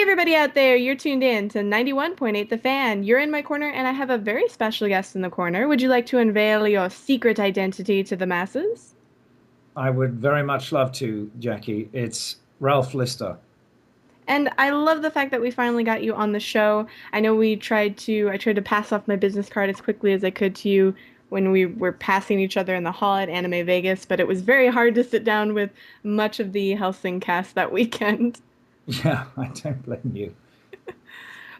everybody out there, you're tuned in to 91.8 The Fan. You're in my corner, and I have a very special guest in the corner. Would you like to unveil your secret identity to the masses? I would very much love to, Jackie. It's Ralph Lister. And I love the fact that we finally got you on the show. I know I tried to pass off my business card as quickly as I could to you when we were passing each other in the hall at Anime Vegas, but it was very hard to sit down with much of the Helsing cast that weekend. Yeah, I don't blame you.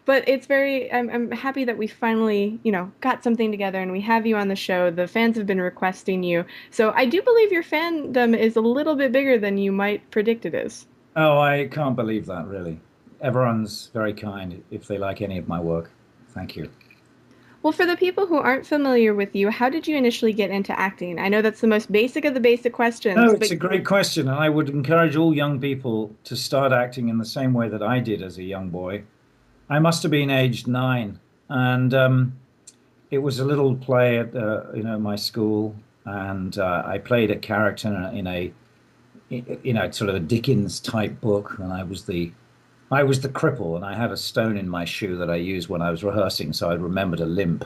But I'm happy that we finally, got something together and we have you on the show. The fans have been requesting you. So I do believe your fandom is a little bit bigger than you might predict it is. Oh, I can't believe that, really. Everyone's very kind if they like any of my work. Thank you. Well, for the people who aren't familiar with you, how did you initially get into acting? I know that's the most basic of the basic No, questions, it's but a great question, and I would encourage all young people to start acting in the same way that I did as a young boy. I must have been aged 9, and it was a little play at my school, and I played a character in a sort of a Dickens type book, and I was the cripple, and I had a stone in my shoe that I used when I was rehearsing, so I remembered a limp.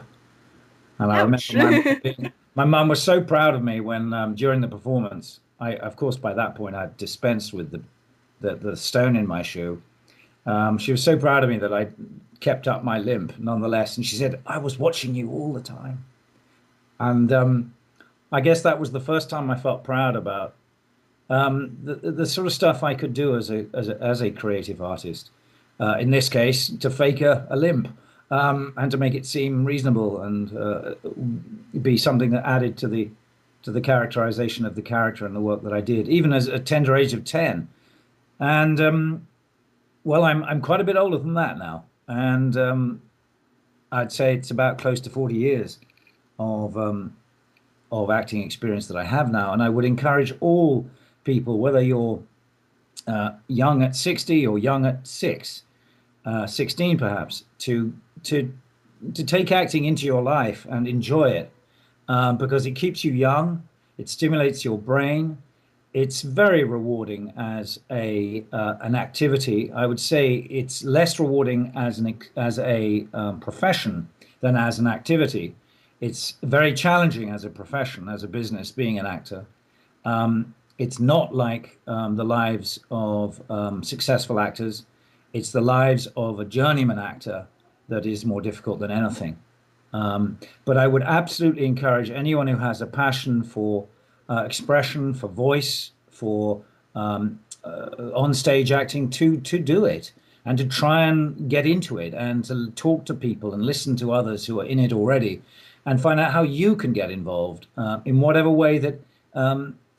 And I remember ouch. my mum was so proud of me when during the performance. Of course, by that point, I'd dispensed with the stone in my shoe. She was so proud of me that I kept up my limp nonetheless, and she said, "I was watching you all the time." And I guess that was the first time I felt proud about the sort of stuff I could do as a creative artist. In this case, to fake a limp and to make it seem reasonable and be something that added to the characterization of the character and the work that I did, even as a tender age of 10. And well, I'm quite a bit older than that now, and I'd say it's about close to 40 years of acting experience that I have now, and I would encourage all people, whether you're young at 60 or young at 16 perhaps, to take acting into your life and enjoy it, because it keeps you young, it stimulates your brain. It's very rewarding as a an activity. I would say it's less rewarding as a profession than as an activity. It's very challenging as a profession, as a business, being an actor. It's not like the lives of successful actors. It's the lives of a journeyman actor that is more difficult than anything. But I would absolutely encourage anyone who has a passion for expression, for voice, for on-stage acting to do it and to try and get into it and to talk to people and listen to others who are in it already and find out how you can get involved in whatever way that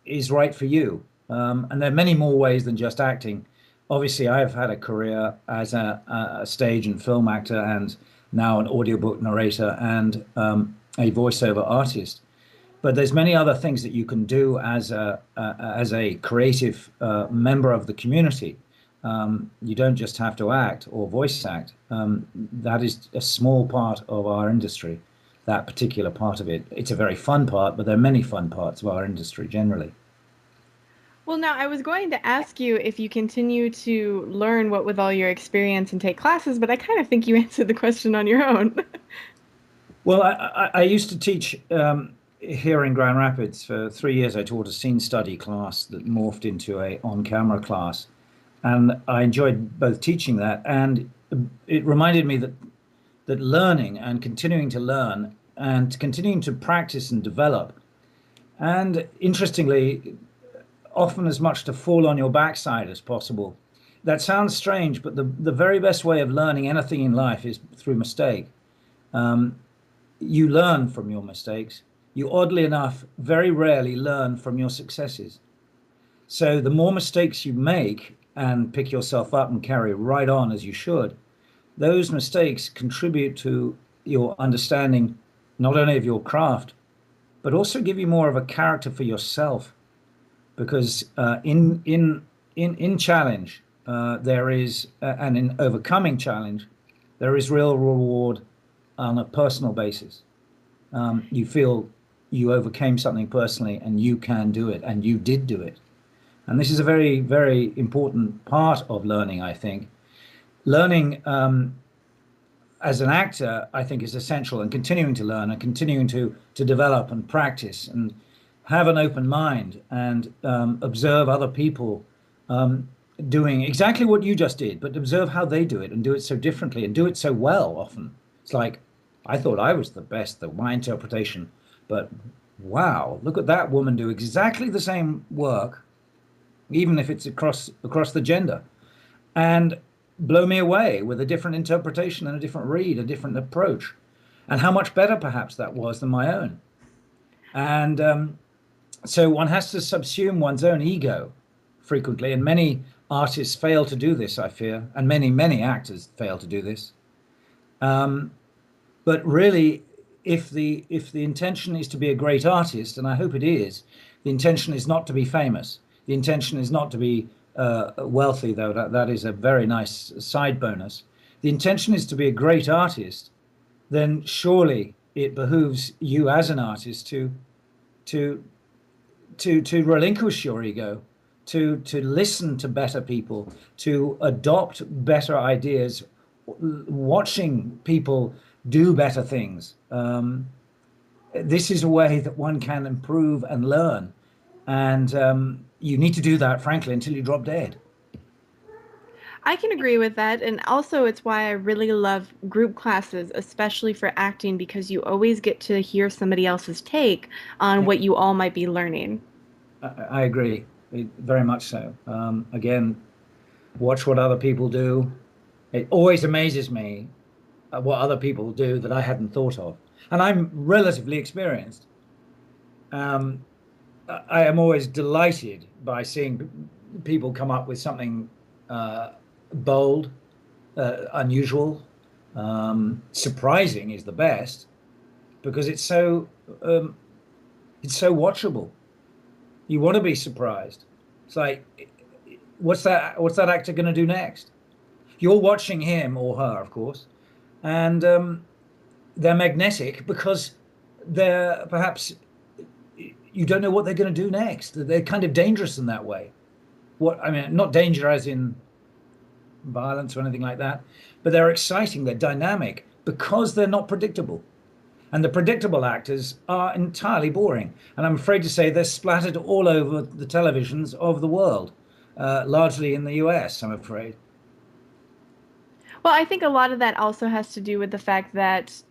is right for you. And there are many more ways than just acting. Obviously, I've had a career as a stage and film actor and now an audiobook narrator and a voiceover artist. But there's many other things that you can do as a creative member of the community. You don't just have to act or voice act. That is a small part of our industry, that particular part of it. It's a very fun part, but there are many fun parts of our industry generally. Well, now I was going to ask you if you continue to learn what with all your experience and take classes, but I kind of think you answered the question on your own. Well, I used to teach here in Grand Rapids for 3 years. I taught a scene study class that morphed into a on-camera class, and I enjoyed both teaching that and it reminded me that learning and continuing to learn and continuing to practice and develop, and interestingly, often as much to fall on your backside as possible. That sounds strange, but the very best way of learning anything in life is through mistake. Um, you learn from your mistakes. You, oddly enough, very rarely learn from your successes. So the more mistakes you make and pick yourself up and carry right on as you should, those mistakes contribute to your understanding not only of your craft, but also give you more of a character for yourself. Because in challenge there is, and in overcoming challenge, there is real reward on a personal basis. You feel you overcame something personally, and you can do it, and you did do it. And this is a very, very important part of learning, I think. learning as an actor, I think, is essential, and continuing to learn and continuing to develop and practice and have an open mind and observe other people um, doing exactly what you just did, but observe how they do it and do it so differently and do it so well. Often it's like I thought I was the best, the my interpretation, but wow, look at that woman do exactly the same work, even if it's across the gender, and blow me away with a different interpretation and a different read, a different approach, and how much better perhaps that was than my own. And so one has to subsume one's own ego frequently, and many artists fail to do this, I fear, and many actors fail to do this. Um, but really, if the intention is to be a great artist, and I hope it is, the intention is not to be famous. The intention is not to be wealthy, though that is a very nice side bonus. The intention is to be a great artist. Then surely it behooves you as an artist to to relinquish your ego, to listen to better people, to adopt better ideas, watching people do better things. This is a way that one can improve and learn, and you need to do that, frankly, until you drop dead. I can agree with that. And also, it's why I really love group classes, especially for acting, because you always get to hear somebody else's take on Yeah, what you all might be learning. I agree, very much so. Again, watch what other people do. It always amazes me what other people do that I hadn't thought of. And I'm relatively experienced. Um, I am always delighted by seeing people come up with something uh, bold, unusual, surprising is the best because um, it's so watchable. You want to be surprised. It's like, what's that actor going to do next? You're watching him or her, of course, and they're magnetic because they're perhaps you don't know what they're going to do next. They're kind of dangerous in that way. What I mean, not danger as in violence or anything like that, but they're exciting, they're dynamic because they're not predictable. And the predictable actors are entirely boring. And I'm afraid to say they're splattered all over the televisions of the world, largely in the US, I'm afraid. Well, I think a lot of that also has to do with the fact that,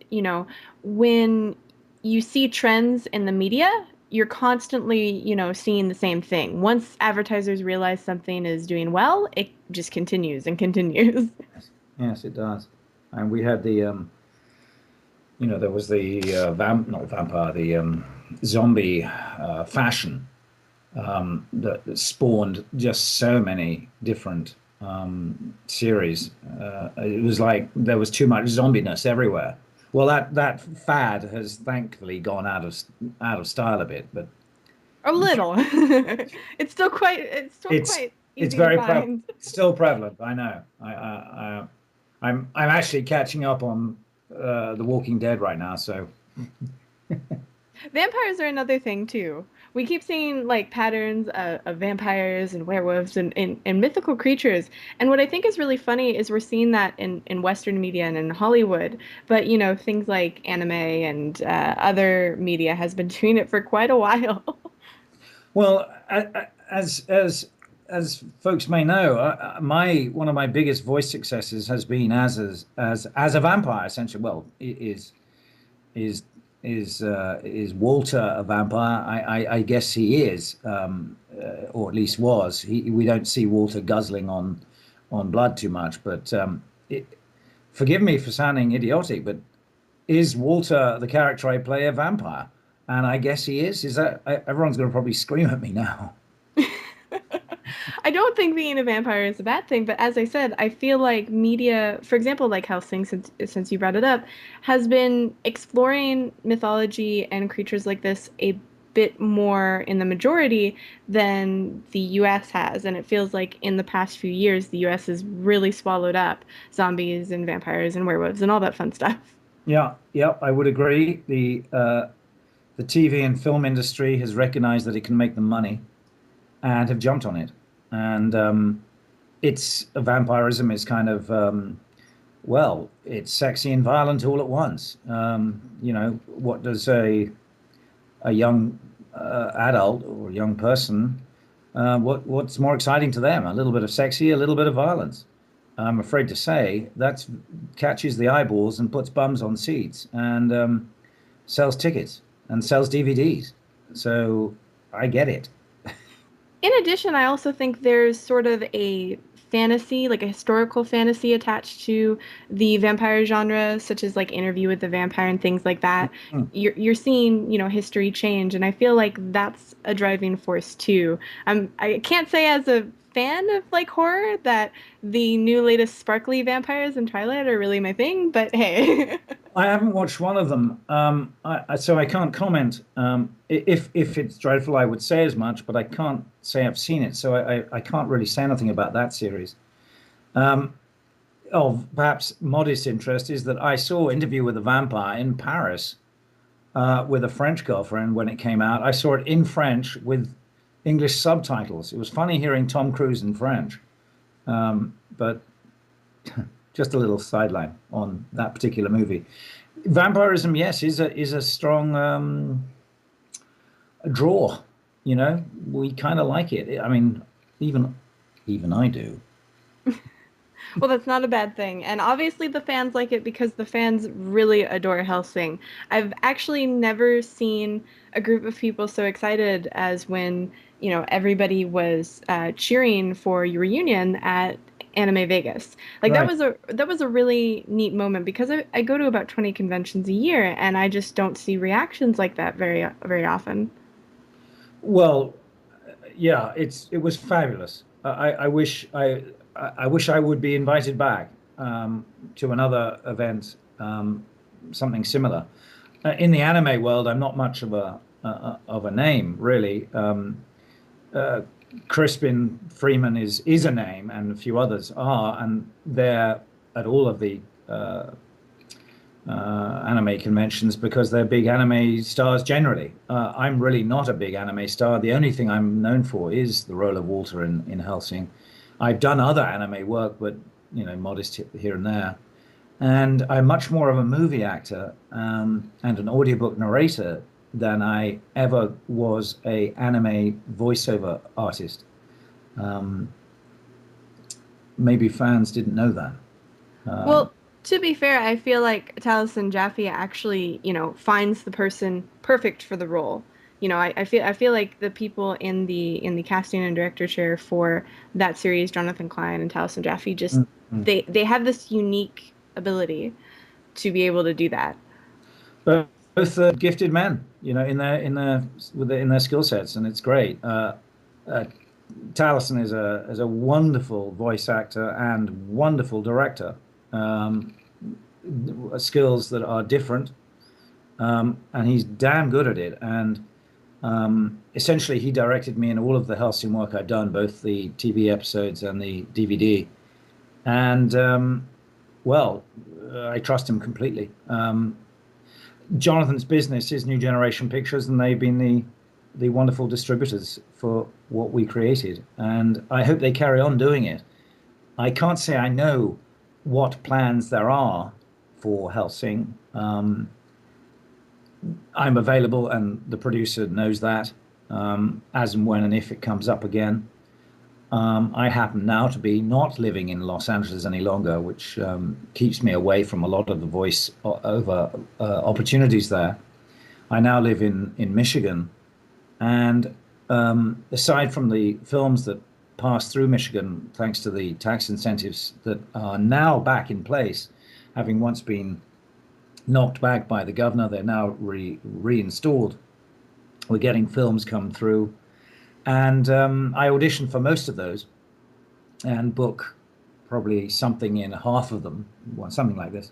when you see trends in the media, you're constantly, seeing the same thing. Once advertisers realize something is doing well, it just continues and continues. Yes, yes, it does. And we had there was the not vampire, the zombie fashion that spawned just so many different series. It was like there was too much zombiness everywhere. Well, that fad has thankfully gone out of style a bit, but A little. It's still it's quite it's easy to very prevalent. find. Still prevalent. I know. I'm actually catching up on The Walking Dead right now. So Vampires are another thing too. We keep seeing like patterns of vampires and werewolves and mythical creatures. And what I think is really funny is we're seeing that in Western media and in Hollywood. But things like anime and other media has been doing it for quite a while. well, as folks may know, my one of my biggest voice successes has been as a vampire, essentially. Well, it is is Walter a vampire? I guess he is, or at least was. We don't see Walter guzzling on blood too much, but forgive me for sounding idiotic, but is Walter the character I play a vampire? And I guess he is. Is that everyone's going to probably scream at me now? I don't think being a vampire is a bad thing, but as I said, I feel like media, for example, like how Sing, since you brought it up, has been exploring mythology and creatures like this a bit more in the majority than the US has. And it feels like in the past few years, the US has really swallowed up zombies and vampires and werewolves and all that fun stuff. Yeah, yeah, I would agree. The TV and film industry has recognized that it can make them money and have jumped on it. And it's vampirism is kind of well, it's sexy and violent all at once. What does a young adult or young person, what's more exciting to them? A little bit of sexy, a little bit of violence. I'm afraid to say that catches the eyeballs and puts bums on seats and sells tickets and sells DVDs. So I get it. In addition, I also think there's sort of a fantasy, like a historical fantasy attached to the vampire genre, such as like Interview with the Vampire and things like that. Mm. You're seeing, history change, and I feel like that's a driving force too. I can't say as a fan of like horror that the new latest sparkly vampires in Twilight are really my thing, but hey. I haven't watched one of them, so I can't comment. If it's dreadful, I would say as much, but I can't say I've seen it, so I can't really say anything about that series. Um, of perhaps modest interest is that I saw Interview with a Vampire in Paris with a French girlfriend when it came out. I saw it in French with English subtitles. It was funny hearing Tom Cruise in French, but just a little sideline on that particular movie. Vampirism, yes, is a strong draw. We kind of like it. I mean, even even I do. Well, that's not a bad thing. And obviously, the fans like it because the fans really adore Hellsing. I've actually never seen a group of people so excited as when, everybody was cheering for your reunion at Anime Vegas. Like Right. that was a really neat moment because I go to about 20 conventions a year and I just don't see reactions like that very often. Well, yeah, it was fabulous. I wish I would be invited back to another event, something similar. In the anime world, I'm not much of a name really. Uh, Crispin Freeman is a name, and a few others are, and they're at all of the anime conventions because they're big anime stars generally. I'm really not a big anime star. The only thing I'm known for is the role of Walter in Helsing. I've done other anime work, but modest here and there. And I'm much more of a movie actor and an audiobook narrator than I ever was a anime voiceover artist. Um, Maybe fans didn't know that. Um, Well, to be fair, I feel like Taliesin Jaffe actually, finds the person perfect for the role. I feel like the people in the casting and director chair for that series, Jonathan Klein and Taliesin Jaffe, just mm, mm. they have this unique ability to be able to do that. Both gifted men, in their skill sets, and it's great. Uh, Taliesin is a wonderful voice actor and wonderful director. Um, Skills that are different, and he's damn good at it. And essentially, he directed me in all of the Hellsing work I've done, both the TV episodes and the DVD. And well, I trust him completely. Jonathan's business is New Generation Pictures, and they've been the wonderful distributors for what we created. And I hope they carry on doing it. I can't say I know what plans there are for Helsing. I'm available, and the producer knows that, as and when and if it comes up again. I happen now to be not living in Los Angeles any longer, which keeps me away from a lot of the voice over opportunities there. I now live in Michigan, and aside from the films that pass through Michigan, thanks to the tax incentives that are now back in place, having once been knocked back by the governor, they're now reinstalled. We're getting films come through, and I audition for most of those and book probably something in half of them, well, something like this.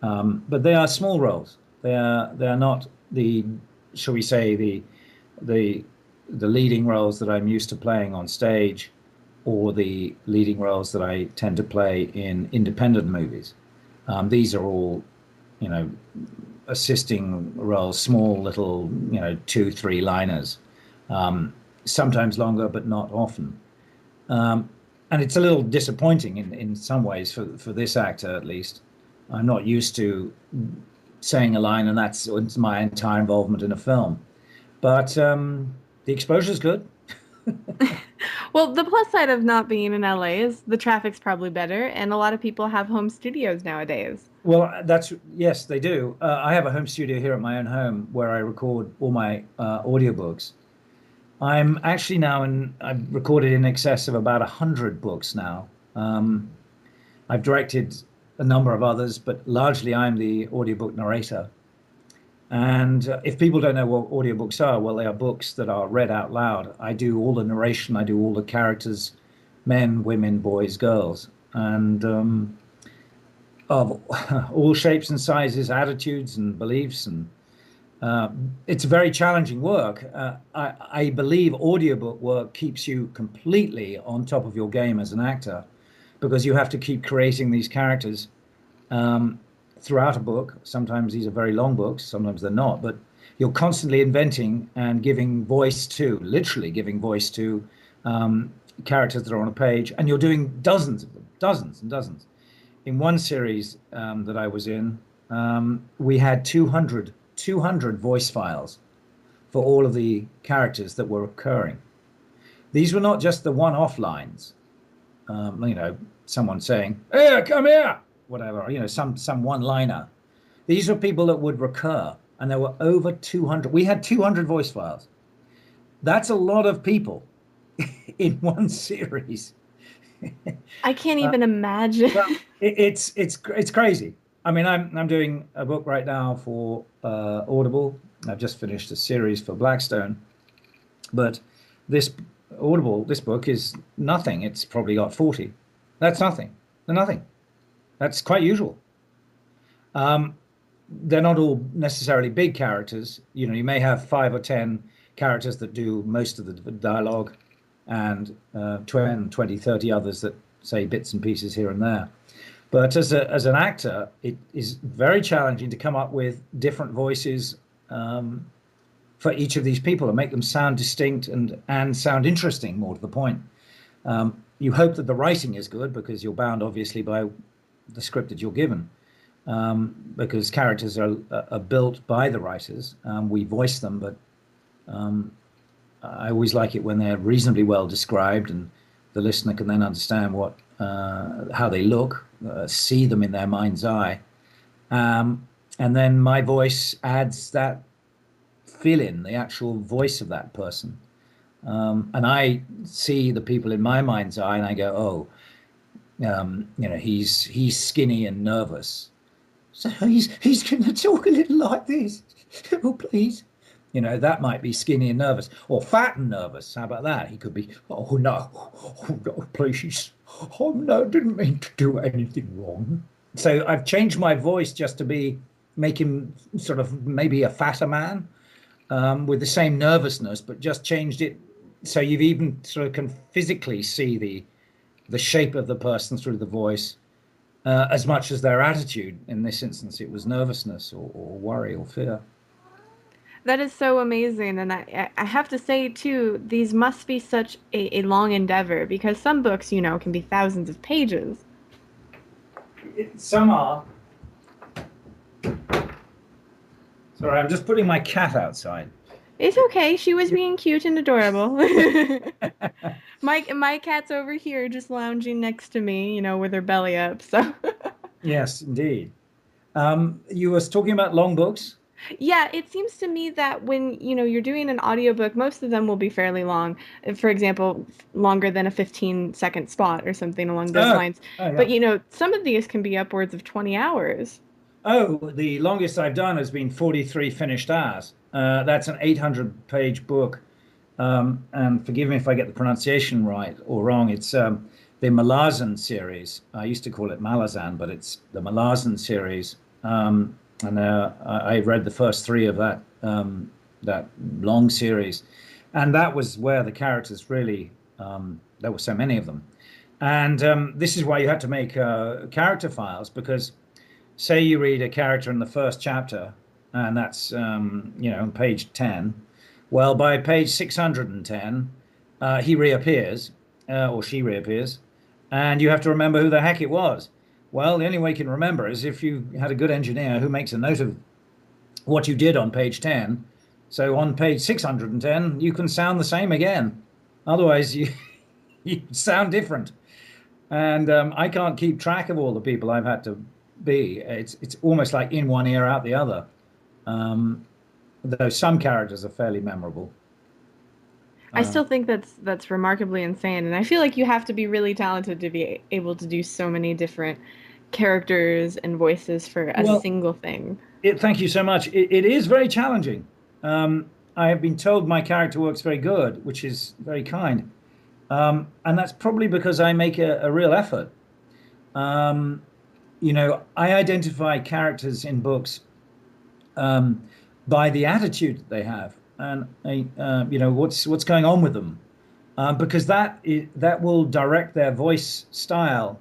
But they are small roles. They are not the, shall we say, the the leading roles that I'm used to playing on stage, or the leading roles that I tend to play in independent movies. These are all, you know, assisting roles, small little, two, three liners, sometimes longer, but not often. Um, and it's a little disappointing in some ways for this actor at least. I'm not used to saying a line and that's my entire involvement in a film. But the exposure is good. Well, the plus side of not being in LA is the traffic's probably better, and a lot of people have home studios nowadays. Well, that's yes, they do. I have a home studio here at my own home where I record all my audiobooks. I'm actually now I've recorded in excess of about 100 books now. Um, I've directed a number of others, but largely I'm the audiobook narrator. And if people don't know what audiobooks are, well, they are books that are read out loud. I do all the narration, I do all the characters, men, women, boys, girls, and of all shapes and sizes, attitudes and beliefs. And uh, it's very challenging work. I believe audiobook work keeps you completely on top of your game as an actor because you have to keep creating these characters um, throughout a book. Sometimes these are very long books, sometimes they're not, but you're constantly inventing and giving voice to, literally giving voice to um, characters that are on a page, and you're doing dozens of them, dozens and dozens. In one series that I was in, we had 200 voice files for all of the characters that were occurring. These were not just the one-off lines, someone saying, "Here, come here," whatever, some one-liner. These were people that would recur, and there were over 200. We had 200 voice files. That's a lot of people in one series. I can't Uh, even imagine. well, it's crazy. I mean, I'm doing a book right now for Audible. I've just finished a series for Blackstone, but this this book is nothing. It's probably got 40. That's nothing. They're nothing. That's quite usual. Um, they're not all necessarily big characters. You may have 5 or 10 characters that do most of the dialogue, and 20, 20, 30 others that say bits and pieces here and there. But as an actor, it is very challenging to come up with different voices for each of these people and make them sound distinct and sound interesting, more to the point. You hope that the writing is good because you're bound, obviously, by the script that you're given, because characters are built by the writers. We voice them, but I always like it when they're reasonably well described and the listener can then understand how they look, see them in their mind's eye. And then my voice adds that fill in the actual voice of that person. And I see the people in my mind's eye and I go, oh, he's skinny and nervous. So he's going to talk a little like this. Oh, please. That might be skinny and nervous or fat and nervous. How about that? He could be, oh no, oh no, please. Oh no, didn't mean to do anything wrong. So I've changed my voice just to make him sort of maybe a fatter man with the same nervousness, but just changed it so you've even sort of can physically see the shape of the person through the voice as much as their attitude. In this instance, it was nervousness or worry or fear. That is so amazing. And I have to say, too, these must be such a long endeavor because some books, can be thousands of pages. Some are. Sorry, I'm just putting my cat outside. It's okay. She was being cute and adorable. My cat's over here just lounging next to me, with her belly up. So Yes, indeed. You were talking about long books. yeah, it seems to me that when, you're doing an audiobook, most of them will be fairly long. For example, longer than a 15-second spot or something along those Oh, lines. oh But, yeah. some of these can be upwards of 20 hours. Oh, the longest I've done has been 43 finished hours. That's an 800-page book. And forgive me if I get the pronunciation right or wrong. It's the Malazan series. I used to call it Malazan, but it's the Malazan series. And I read the first three of that long series, and that was where the characters really there were so many of them, and this is why you had to make character files because say you read a character in the first chapter, and that's on page 10. Well, by page 610, he reappears or she reappears, and you have to remember who the heck it was. Well, the only way you can remember is if you had a good engineer who makes a note of what you did on page 10. So on page 610, you can sound the same again. Otherwise, you sound different. And I can't keep track of all the people I've had to be. It's almost like in one ear, out the other. Um, though some characters are fairly memorable. I Uh, still think that's remarkably insane, and I feel like you have to be really talented to be able to do so many different characters and voices for a well, single thing. thank you so much. It is very challenging. I have been told my character works very good, which is very kind. And that's probably because I make a real effort. Um, I identify characters in books um, by the attitude that they have, and what's going on with them, because that will direct their voice style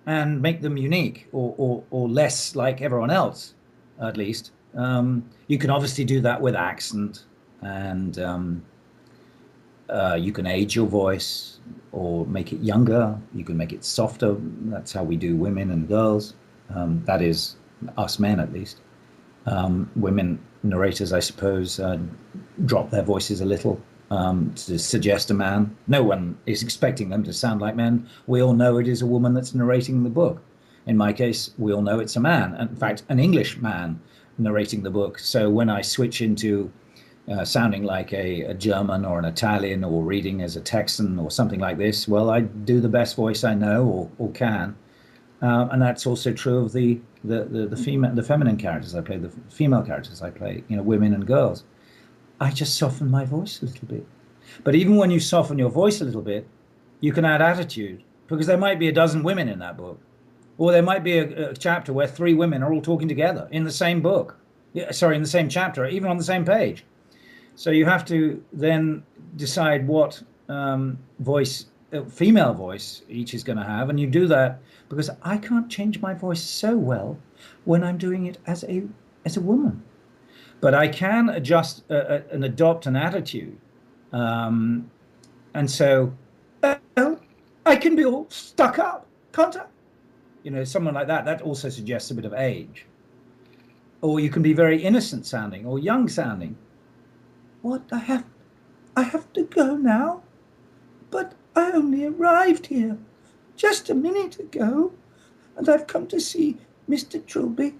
and make them unique or less like everyone else, at least. You can obviously do that with accent, and you can age your voice or make it younger. You can make it softer. That's how we do women and girls. That is us men, at least. Women narrators, I suppose, drop their voices a little to suggest a man. No one is expecting them to sound like men. We all know it is a woman that's narrating the book. In my case, we all know it's a man. In fact, an English man narrating the book. So when I switch into sounding like a German or an Italian or reading as a Texan or something like this, well, I do the best voice I know or can. And that's also true of the feminine characters I play, the female characters I play, women and girls. I just soften my voice a little bit. But even when you soften your voice a little bit, you can add attitude because there might be a dozen women in that book, or there might be a chapter where three women are all talking together in the same book. Yeah, sorry, in the same chapter, even on the same page. So you have to then decide what voice, female voice, each is going to have, and you do that because I can't change my voice so well when I'm doing it as a woman, but I can adjust and adopt an attitude, um, and so well, I can be all stuck up, can't I? Someone like that. That also suggests a bit of age, or you can be very innocent sounding or young sounding. What I have to go now, but I only arrived here just a minute ago, and I've come to see Mr. Trilby.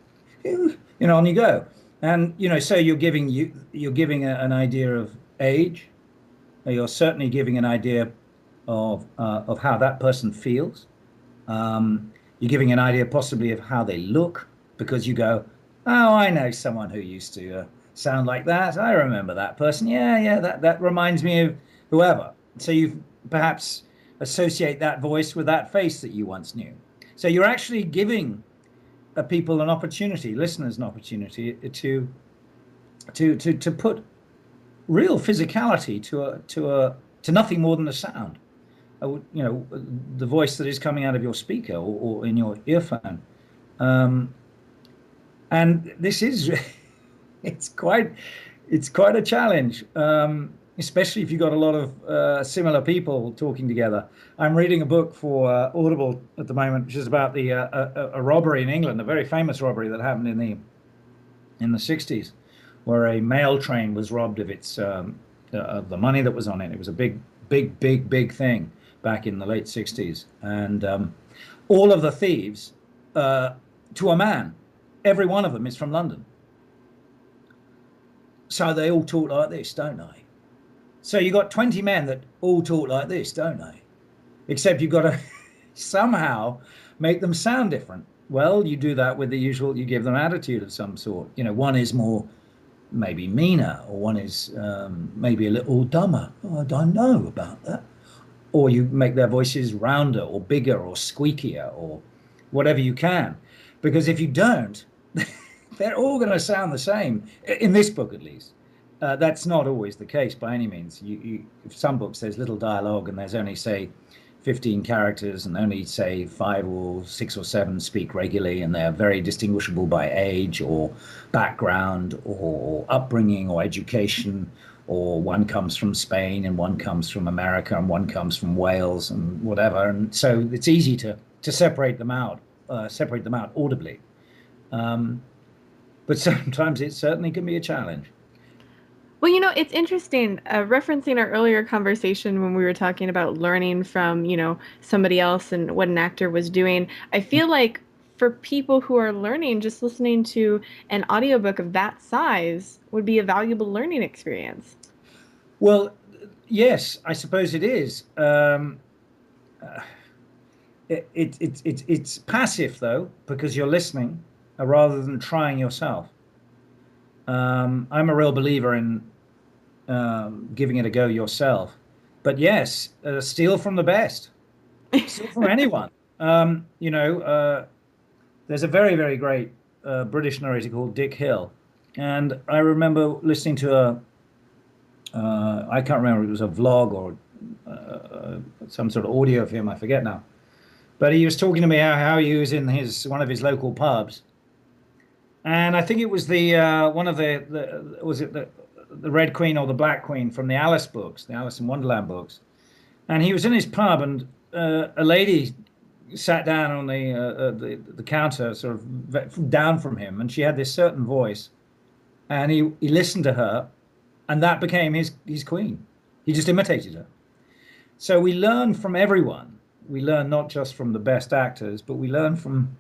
On you go, and so you're giving an idea of age. You're certainly giving an idea of how that person feels. You're giving an idea possibly of how they look because you go, oh, I know someone who used to sound like that. I remember that person. Yeah, yeah, that reminds me of whoever. So you perhaps associate that voice with that face that you once knew. So you're actually giving people an opportunity, listeners an opportunity to put real physicality to nothing more than a sound. The voice that is coming out of your speaker or in your earphone. Um, and this is it's quite it's quite a challenge, especially if you've got a lot of similar people talking together. I'm reading a book for Audible at the moment, which is about a robbery in England, a very famous robbery that happened in the 60s, where a mail train was robbed of its of the money that was on it. It was a big, big, big, big thing back in the late 60s, and all of the thieves, to a man, every one of them is from London. So they all talk like this, don't they? So you got 20 men that all talk like this, don't they? Except you've got to somehow make them sound different. Well, you do that with the usual, you give them attitude of some sort. One is more maybe meaner, or one is maybe a little dumber. Oh, I don't know about that. Or you make their voices rounder or bigger or squeakier or whatever you can. Because if you don't, they're all going to sound the same, in this book at least. That's not always the case by any means. Some books, there's little dialogue and there's only, say, 15 characters, and only, say, 5 or 6 or 7 speak regularly, and they're very distinguishable by age or background or upbringing or education or one comes from Spain and one comes from America and one comes from Wales and whatever. And so it's easy to separate them out audibly. Um, but sometimes it certainly can be a challenge. Well, it's interesting, referencing our earlier conversation when we were talking about learning from, somebody else and what an actor was doing. I feel like for people who are learning, just listening to an audiobook of that size would be a valuable learning experience. Well, yes, I suppose it is. It's passive though because you're listening rather than trying yourself. I'm a real believer in giving it a go yourself. But yes, steal from the best. Steal from anyone. There's a very, very great British narrator called Dick Hill, and I remember listening to I can't remember, it was a vlog or some sort of audio of him. I forget now. But he was talking to me how he was in his one of his local pubs, and I think it was the one of the was it the Red Queen or the Black Queen from the Alice books, the Alice in Wonderland books. And he was in his pub, and a lady sat down on the counter, sort of down from him, and she had this certain voice, and he listened to her, and that became his queen. He just imitated her. So we learn from everyone. We learn not just from the best actors, but we learn from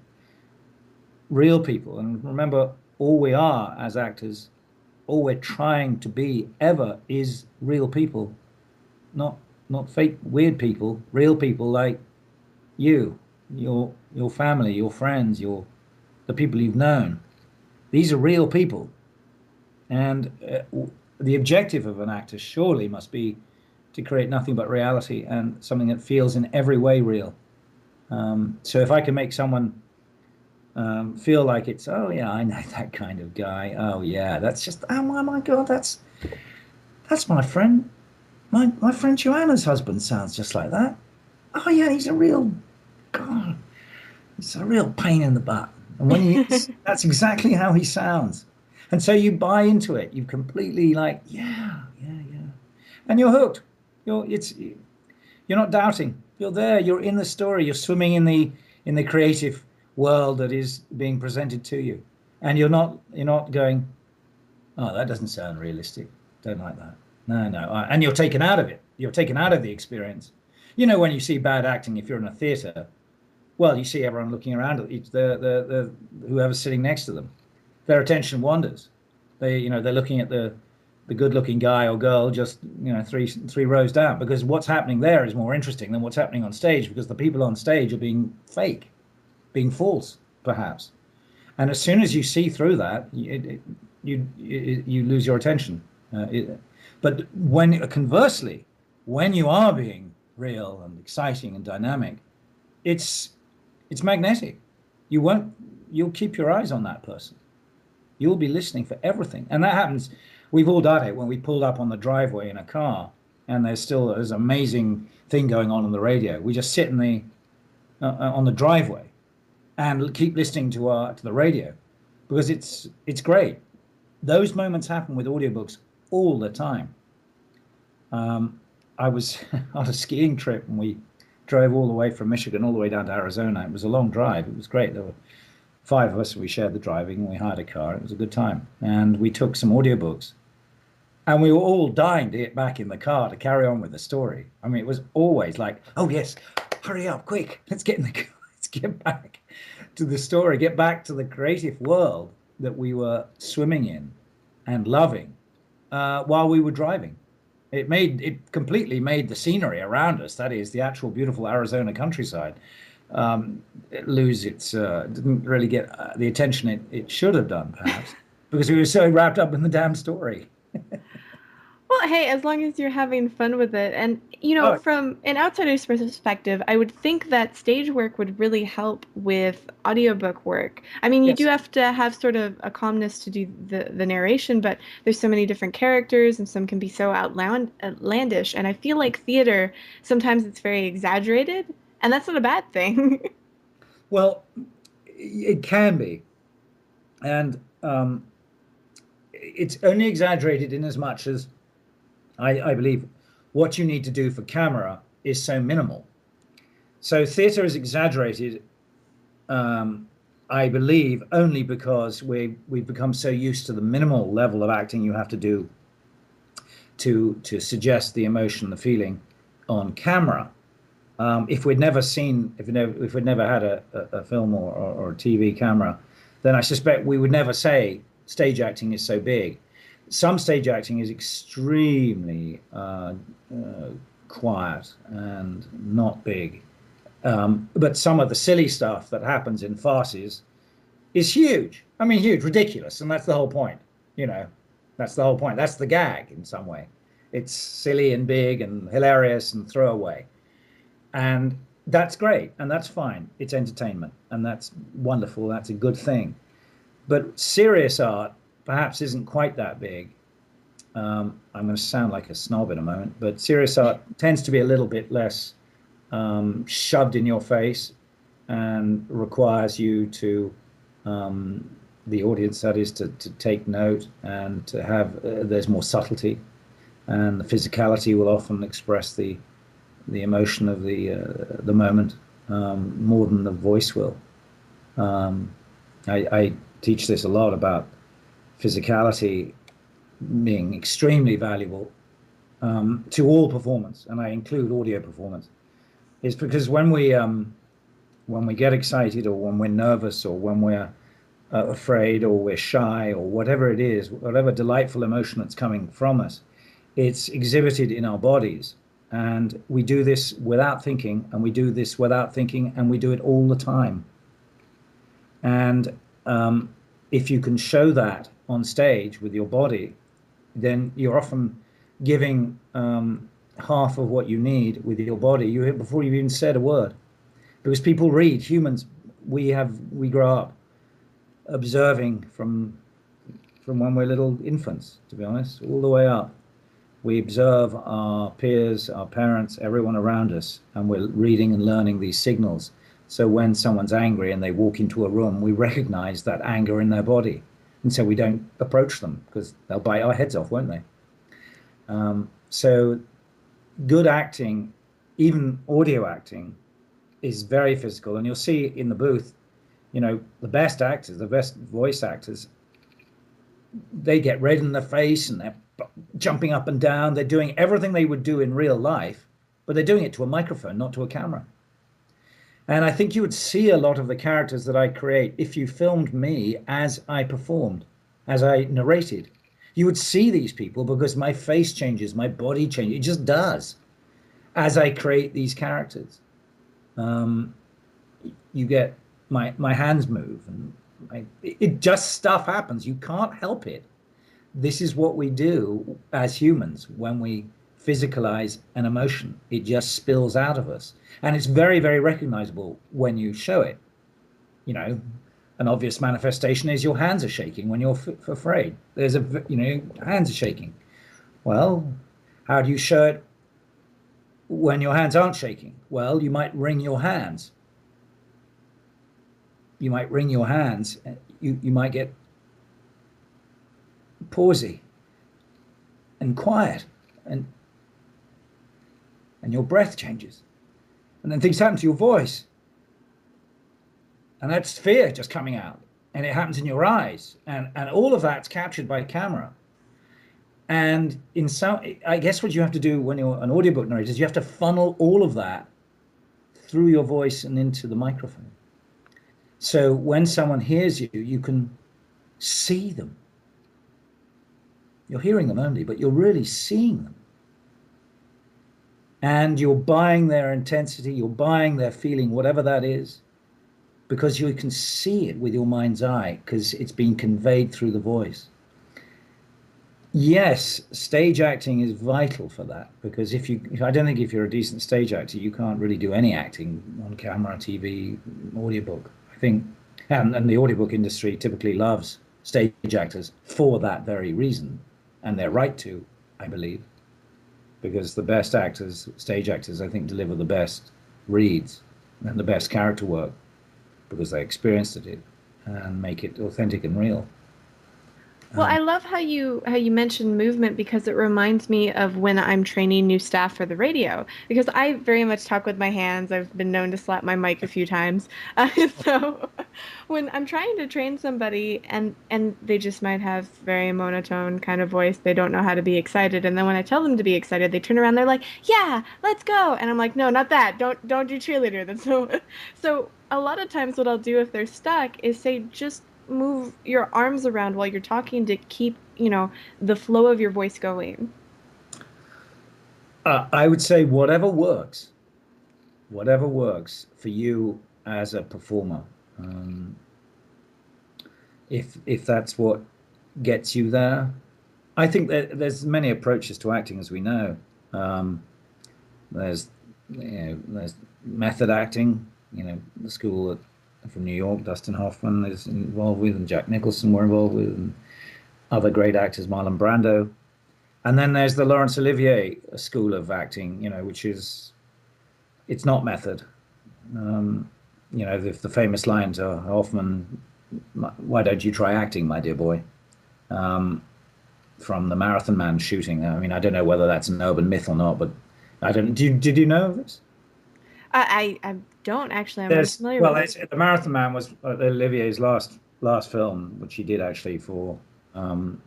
real people. And remember, all we are as actors, all we're trying to be ever is real people, not not fake weird people, real people like you, your family, your friends, your the people you've known. These are real people, and the objective of an actor surely must be to create nothing but reality and something that feels in every way real. So if I can make someone feel like it's, oh yeah, I know that kind of guy. Oh yeah, that's just, oh my God, that's my friend. My friend Joanna's husband sounds just like that. Oh yeah, he's a real God. It's a real pain in the butt. And when you, that's exactly how he sounds. And so you buy into it. You completely like, yeah, yeah, yeah. And you're hooked. You're not doubting. You're there. You're in the story. You're swimming in the creative world that is being presented to you. And you're not going, oh, that doesn't sound realistic. Don't like that. No, no. And you're taken out of it. You're taken out of the experience. You know, when you see bad acting, if you're in a theater, well, you see everyone looking around at each the whoever's sitting next to them. Their attention wanders. They're looking at the good-looking guy or girl just three rows down because what's happening there is more interesting than what's happening on stage because the people on stage are being fake, being false, perhaps. And as soon as you see through that, you lose your attention. But when conversely, when you are being real and exciting and dynamic, it's it's magnetic. You won't. You'll keep your eyes on that person. You'll be listening for everything, and that happens. We've all done it when we pulled up on the driveway in a car, and there's an amazing thing going on the radio. We just sit in the on the driveway and keep listening to the radio because it's great. Those moments happen with audiobooks all the time. I was on a skiing trip and we drove all the way from Michigan all the way down to Arizona. It was a long drive. It was great. There were five of us. We shared the driving and we hired a car. It was a good time. And we took some audiobooks and we were all dying to get back in the car to carry on with the story. I mean, it was always like, oh, yes, hurry up, quick. Let's get in the car. Let's get back to the story, get back to the creative world that we were swimming in and loving while we were driving. It completely made the scenery around us, that is the actual beautiful Arizona countryside, lose its didn't really get the attention it should have done, perhaps, because we were so wrapped up in the damn story. Well, hey, as long as you're having fun with it. And, Oh, from an outsider's perspective, I would think that stage work would really help with audiobook work. I mean, you do yes. have to have sort of a calmness to do the narration, but there's so many different characters and some can be so outlandish. And I feel like theater, sometimes it's very exaggerated, and that's not a bad thing. Well, it can be, and it's only exaggerated in as much as I believe what you need to do for camera is so minimal. So theatre is exaggerated, um, I believe, only because we've become so used to the minimal level of acting you have to do to suggest the emotion, the feeling on camera. If we'd never had a film or a TV camera, then I suspect we would never say stage acting is so big. Some stage acting is extremely uh, quiet and not big. But some of the silly stuff that happens in farces is huge. I mean, huge, ridiculous, and that's the whole point. You know, that's the whole point. That's the gag in some way. It's silly and big and hilarious and throwaway, and that's great and that's fine. It's entertainment, and that's wonderful. That's a good thing. But serious art perhaps isn't quite that big. I'm going to sound like a snob in a moment, but serious art tends to be a little bit less shoved in your face and requires you to, the audience that is, to take note and to have, there's more subtlety, and the physicality will often express the emotion of the moment more than the voice will. Um, I teach this a lot about physicality being extremely valuable to all performance, and I include audio performance, is because when we get excited, or when we're nervous, or when we're afraid, or we're shy, or whatever it is, whatever delightful emotion that's coming from us, it's exhibited in our bodies. And we do this without thinking, and we do this without thinking, and we do it all the time. And if you can show that on stage with your body, then you're often giving half of what you need with your body before you've even said a word. Because people read, humans, we grow up observing from when we're little infants, to be honest, all the way up. We observe our peers, our parents, everyone around us, and we're reading and learning these signals. So when someone's angry and they walk into a room, we recognize that anger in their body. And so we don't approach them because they'll bite our heads off, won't they? So good acting, even audio acting, is very physical. And you'll see in the booth, the best actors, the best voice actors, they get red in the face and they're jumping up and down. They're doing everything they would do in real life, but they're doing it to a microphone, not to a camera. And I think you would see a lot of the characters that I create if you filmed me as I performed, as I narrated. You would see these people because my face changes, my body changes. It just does as I create these characters. You get my hands move, and it just stuff happens. You can't help it. This is what we do as humans when we physicalize an emotion. It just spills out of us. And it's very, very recognizable when you show it. An obvious manifestation is your hands are shaking when you're afraid. Hands are shaking. Well, how do you show it when your hands aren't shaking? Well, you might wring your hands. You might wring your hands. You might get pausy and quiet, and your breath changes, and then things happen to your voice, and that's fear just coming out, and it happens in your eyes, and all of that's captured by camera. And I guess what you have to do when you're an audiobook narrator is you have to funnel all of that through your voice and into the microphone. So when someone hears you, you can see them. You're hearing them only, but you're really seeing them. And you're buying their intensity, you're buying their feeling, whatever that is, because you can see it with your mind's eye, because it's being conveyed through the voice. Yes, stage acting is vital for that, because I don't think if you're a decent stage actor, you can't really do any acting on camera, TV, audiobook. I think, and the audiobook industry typically loves stage actors for that very reason. And they're right to, I believe, because the best actors, stage actors, I think, deliver the best reads and the best character work because they experienced it and make it authentic and real. Well, I love how you mentioned movement because it reminds me of when I'm training new staff for the radio because I very much talk with my hands. I've been known to slap my mic a few times. So when I'm trying to train somebody and they just might have very monotone kind of voice, they don't know how to be excited. And then when I tell them to be excited, they turn around, they're like, "Yeah, let's go." And I'm like, "No, not that. Don't do cheerleader." That's so a lot of times what I'll do if they're stuck is say just move your arms around while you're talking to keep, the flow of your voice going. I would say whatever works for you as a performer. Um, if that's what gets you there, I think that there's many approaches to acting, as we know. Um, there's there's method acting. The school from New York, Dustin Hoffman is involved with, and Jack Nicholson were involved with, and other great actors, Marlon Brando. And then there's the Laurence Olivier school of acting, which is it's not method. Um, the famous line to Hoffman, "Why don't you try acting, my dear boy?" Um, from the Marathon Man shooting. I mean, I don't know whether that's an urban myth or not, but I don't. Did you know this? I don't actually. I'm unfamiliar with it. The Marathon Man was Olivier's last film, which he did actually for um,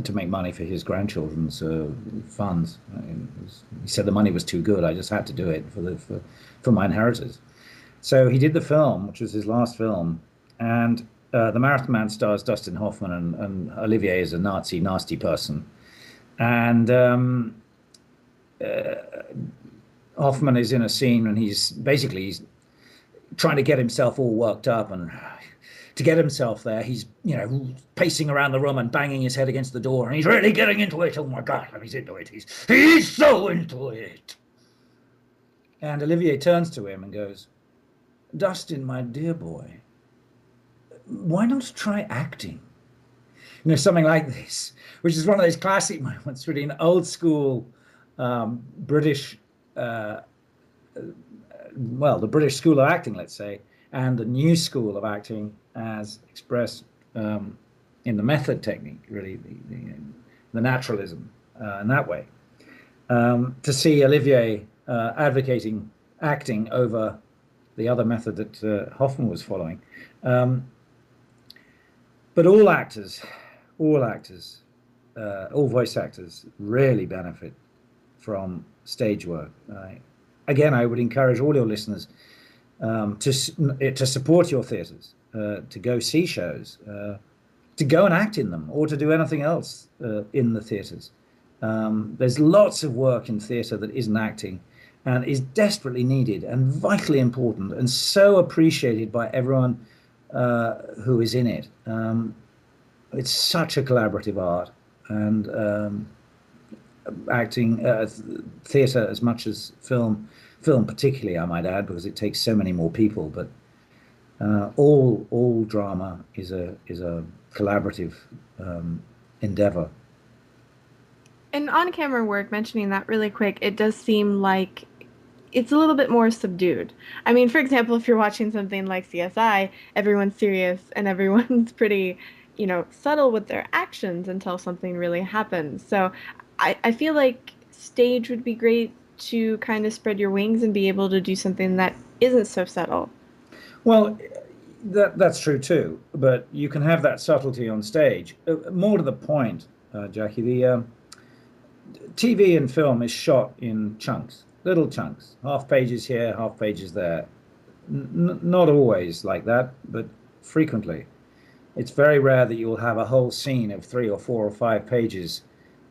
to make money for his grandchildren's funds. He said the money was too good. I just had to do it for my inheritors. So he did the film, which was his last film, and the Marathon Man stars Dustin Hoffman, and Olivier is a Nazi nasty person, and Hoffman is in a scene and he's trying to get himself all worked up, and to get himself there, he's pacing around the room and banging his head against the door, and he's really getting into it. Oh my God, he's into it. He's so into it. And Olivier turns to him and goes, "Dustin, my dear boy, why not try acting?" Something like this, which is one of those classic moments, really an old school British, uh, well, the British school of acting, let's say, and the new school of acting as expressed in the method technique, really, the naturalism in that way. To see Olivier advocating acting over the other method that Hoffman was following. But all actors, all voice actors really benefit from stage work. Again, I would encourage all your listeners to support your theatres, to go see shows, to go and act in them, or to do anything else in the theatres. There's lots of work in theatre that isn't acting and is desperately needed and vitally important and so appreciated by everyone who is in it. It's such a collaborative art, and acting, theatre as much as film particularly, I might add, because it takes so many more people. But all drama is a collaborative endeavor. And on-camera work, mentioning that really quick, it does seem like it's a little bit more subdued. I mean, for example, if you're watching something like CSI, everyone's serious and everyone's pretty, subtle with their actions until something really happens. So I feel like stage would be great to kind of spread your wings and be able to do something that isn't so subtle. Well, that's true too, but you can have that subtlety on stage. More to the point, Jackie, the TV and film is shot in chunks, little chunks, half pages here, half pages there. Not always like that, but frequently. It's very rare that you'll have a whole scene of 3 or 4 or 5 pages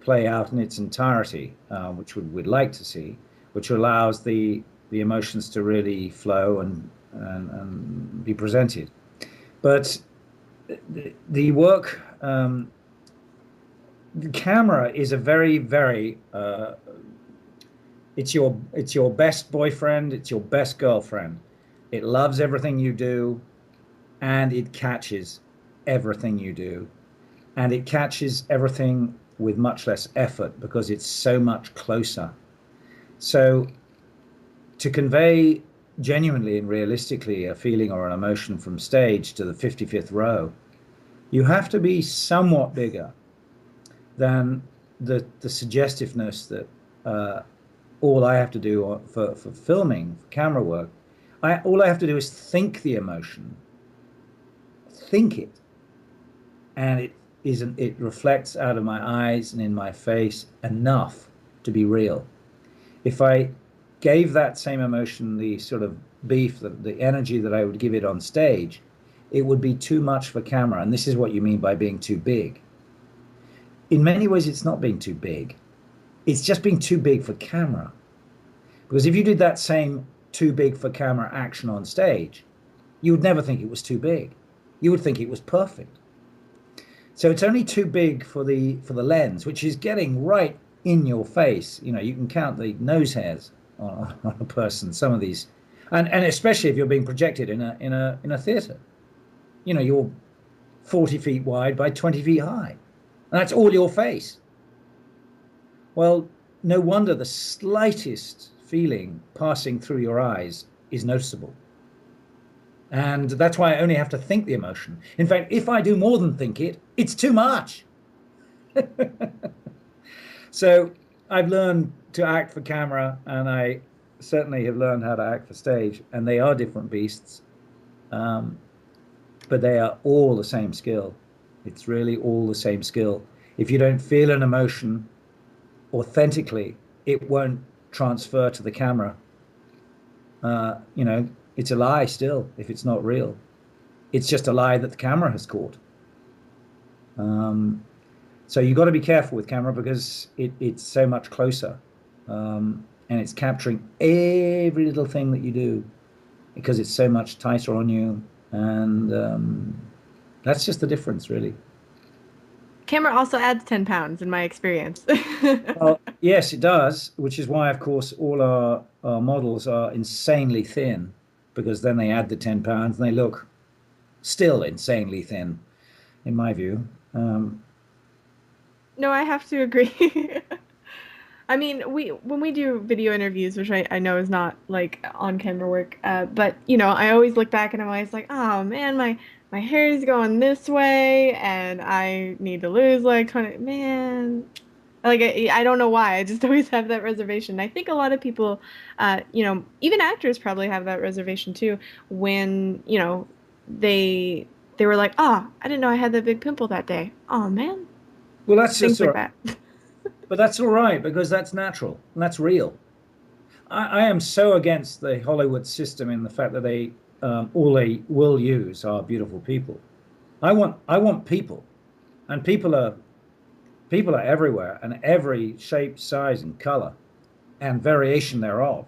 play out in its entirety, which we'd like to see, which allows the emotions to really flow and be presented. But the work, the camera is a very it's your best boyfriend, it's your best girlfriend. It loves everything you do, and it catches everything you do, and it catches everything with much less effort because it's so much closer. So to convey genuinely and realistically a feeling or an emotion from stage to the 55th row, You have to be somewhat bigger than the suggestiveness that uh, all I have to do for filming, for camera work. All I have to do is think the emotion, think it, and it reflects out of my eyes and in my face enough to be real. If I gave that same emotion the sort of beef, the energy that I would give it on stage, it would be too much for camera. And this is what you mean by being too big. In many ways, it's not being too big. It's just being too big for camera. Because if you did that same too big for camera action on stage, you would never think it was too big. You would think it was perfect. So it's only too big for the lens, which is getting right in your face. You know, you can count the nose hairs on a person. Some of these, and especially if you're being projected in a theater. You know, you're 40 feet wide by 20 feet high, and that's all your face. Well, no wonder the slightest feeling passing through your eyes is noticeable. And that's why I only have to think the emotion. In fact, if I do more than think it, it's too much. So I've learned to act for camera, and I certainly have learned how to act for stage, and they are different beasts, um, but they are all the same skill. It's really all the same skill. If you don't feel an emotion authentically, it won't transfer to the camera. You know, it's a lie still if it's not real. It's just a lie that the camera has caught. Um, so you've got to be careful with camera because it's so much closer, and it's capturing every little thing that you do because it's so much tighter on you, and that's just the difference, really. Camera also adds 10 pounds in my experience. Well, yes, it does, which is why, of course, all our models are insanely thin because then they add the 10 pounds and they look still insanely thin, in my view. No, I have to agree. I mean, we when we do video interviews, which I know is not like on camera work, but you know, I always look back and I'm always like, oh man, my hair is going this way, and I need to lose like 20. Man, like I don't know why. I just always have that reservation. I think a lot of people, you know, even actors probably have that reservation too. When you know they they were like, oh, I didn't know I had that big pimple that day. Oh man, Well, that's things just like all right. that. But that's all right because that's natural and that's real. I am so against the Hollywood system in the fact that all they will use are beautiful people. I want people, and people are everywhere and every shape, size, and color and variation thereof.